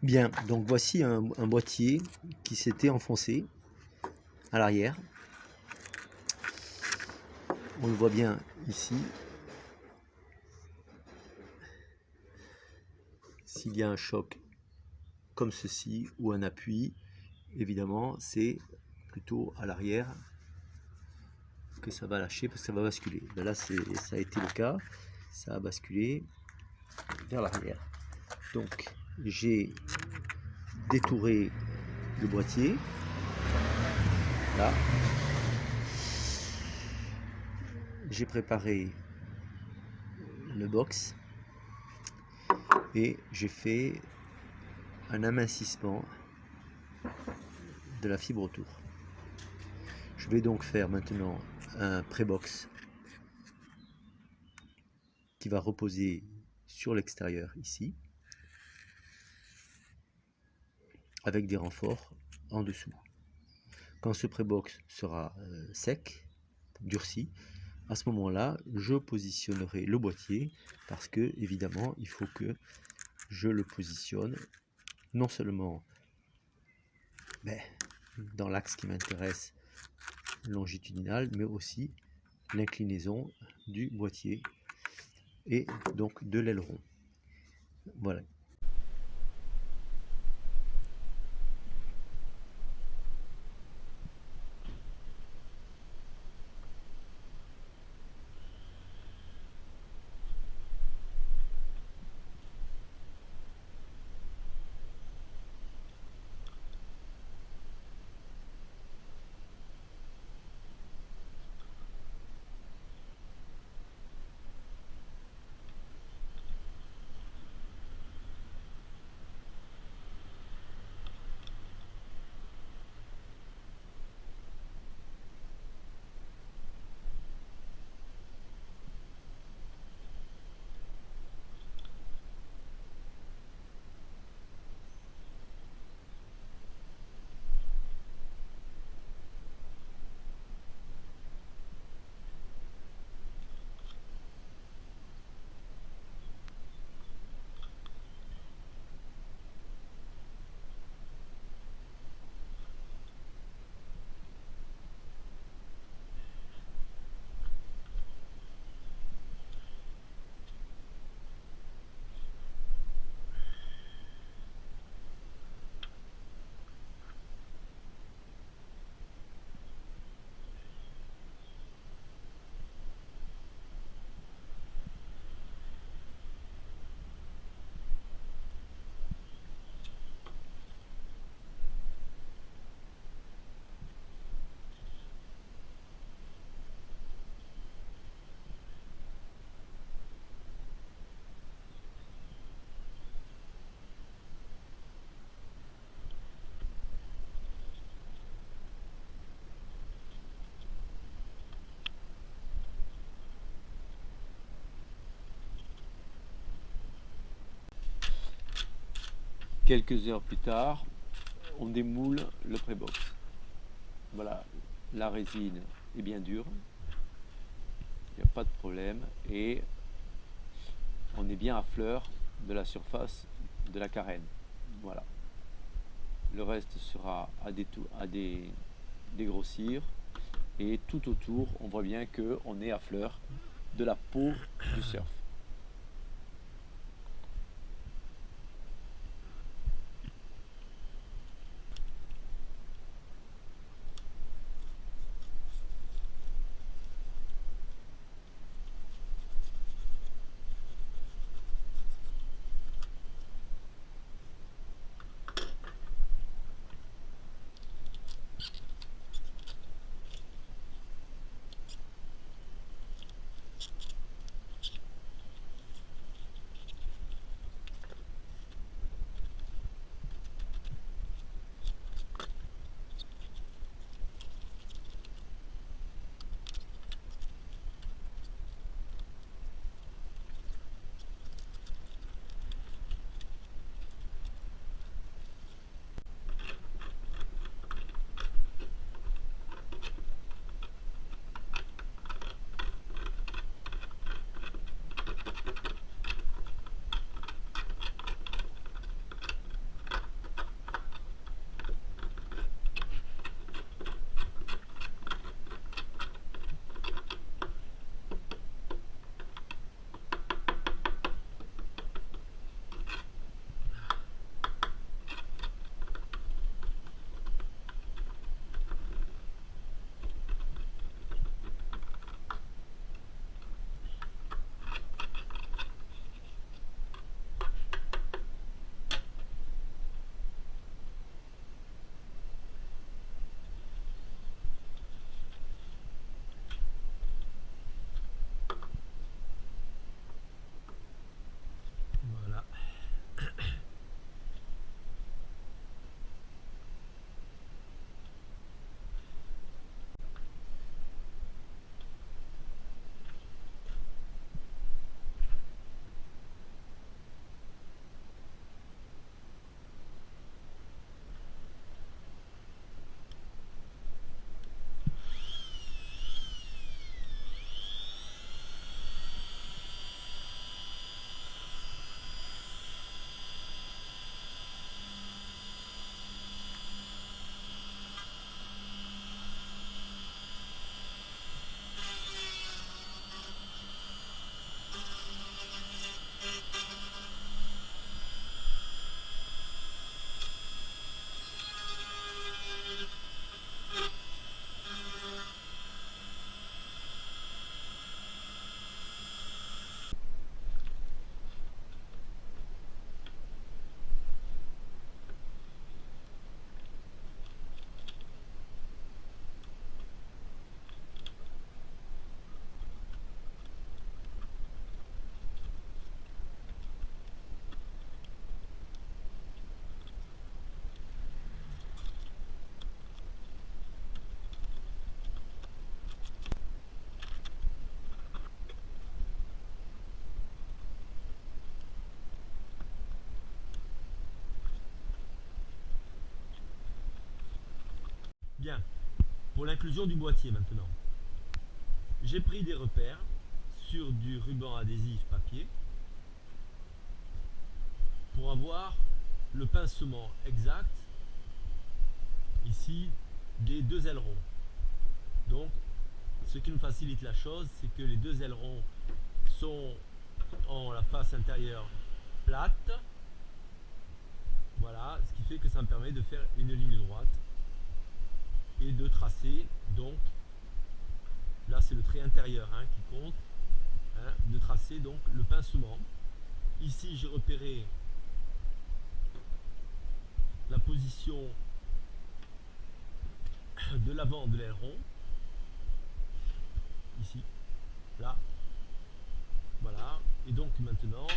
Bien, donc voici un boîtier qui s'était enfoncé à l'arrière. On le voit bien ici. S'il y a un choc comme ceci ou un appui, évidemment, c'est plutôt à l'arrière que ça va lâcher parce que ça va basculer. Ben là, ça a été le cas. Ça a basculé vers l'arrière. Donc, j'ai détouré le boîtier. Là. J'ai préparé le box et j'ai fait un amincissement de la fibre autour. Je vais donc faire maintenant un pré-box qui va reposer sur l'extérieur ici avec des renforts en dessous. Quand ce pré-box sera sec, durci, à ce moment-là, je positionnerai le boîtier parce que évidemment, il faut que je le positionne non seulement dans l'axe qui m'intéresse, longitudinal, mais aussi l'inclinaison du boîtier et donc de l'aileron. Voilà. Quelques heures plus tard, on démoule le pré-box. Voilà, la résine est bien dure, il n'y a pas de problème et on est bien à fleur de la surface de la carène. Voilà. Le reste sera à dégrossir et tout autour, on voit bien qu'on est à fleur de la peau du surf. Bien, pour l'inclusion du boîtier maintenant. J'ai pris des repères sur du ruban adhésif papier pour avoir le pincement exact ici des deux ailerons. Donc ce qui me facilite la chose, c'est que les deux ailerons ont la face intérieure plate. Voilà, ce qui fait que ça me permet de faire une ligne droite et de tracer, donc là c'est le trait intérieur qui compte, de tracer donc le pincement. Ici j'ai repéré la position de l'avant de l'aileron, ici, là, voilà, et donc maintenant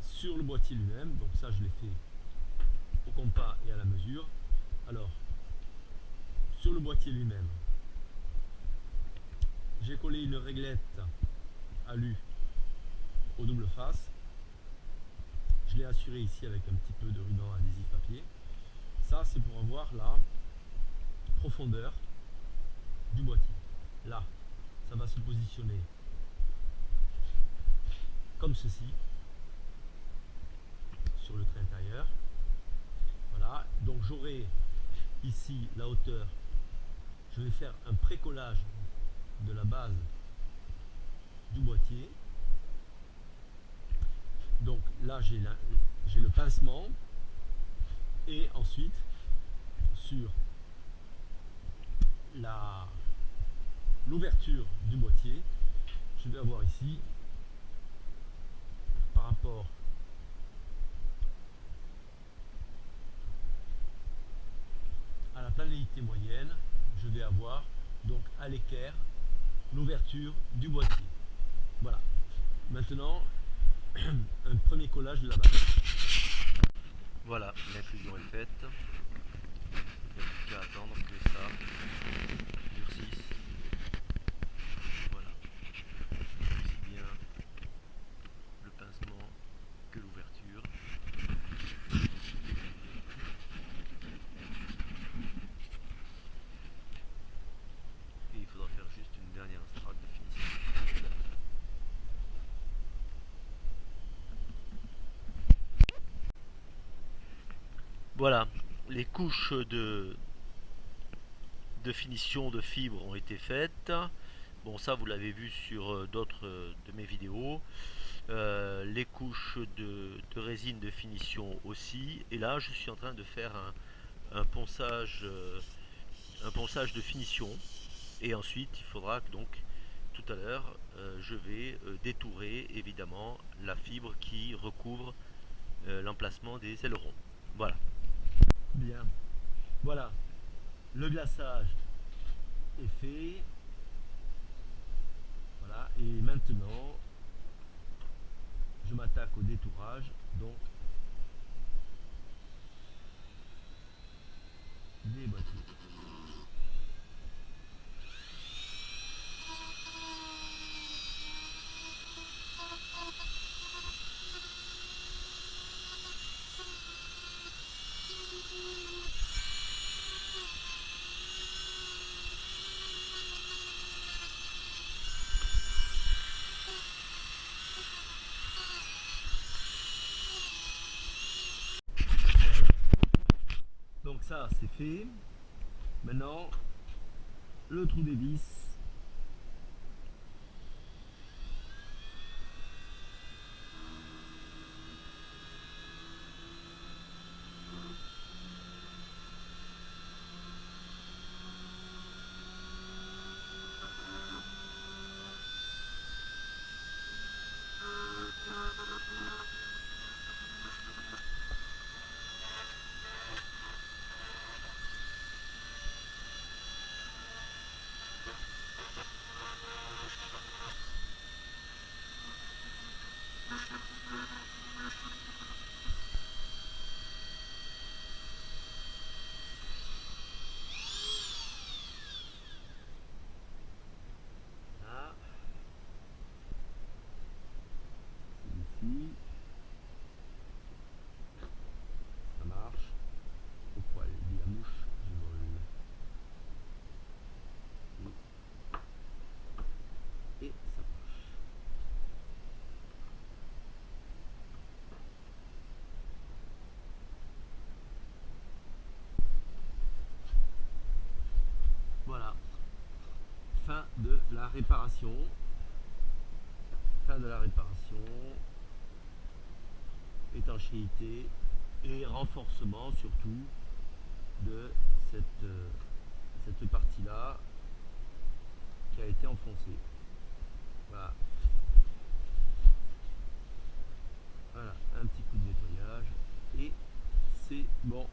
sur le boîtier lui-même, donc ça je l'ai fait au compas et à la mesure. Alors sur le boîtier lui-même, j'ai collé une réglette alu aux double face. Je l'ai assuré ici avec un petit peu de ruban adhésif papier. Ça c'est pour avoir la profondeur du boîtier. Là, ça va se positionner comme ceci sur le trait intérieur. Voilà, donc j'aurai ici la hauteur. Je vais faire un pré-collage de la base du boîtier. Donc là j'ai le pincement, et ensuite sur l'ouverture du boîtier, je vais avoir ici, par rapport à la planéité moyenne, je vais avoir donc à l'équerre l'ouverture du boîtier. Voilà, maintenant un premier collage de la base. Voilà, l'inclusion est faite. Il n'y a plus qu'à attendre que ça durcisse. Voilà, aussi bien le pincement que l'ouverture. Et il faudra faire juste une dernière strate de finition. Voilà, les couches de finition de fibres ont été faites. Bon, ça vous l'avez vu sur d'autres de mes vidéos. Les couches de résine de finition aussi. Et là, je suis en train de faire un ponçage de finition. Et ensuite, il faudra donc tout à l'heure, je vais détourer évidemment la fibre qui recouvre l'emplacement des ailerons. Voilà. Bien, voilà, le glaçage est fait. Voilà, et maintenant je m'attaque au détourage donc des boîtiers. Donc ça c'est fait. Maintenant le trou des vis. la réparation, fin de la réparation, étanchéité et renforcement surtout de cette partie-là qui a été enfoncée. Voilà. Voilà, un petit coup de nettoyage et c'est bon.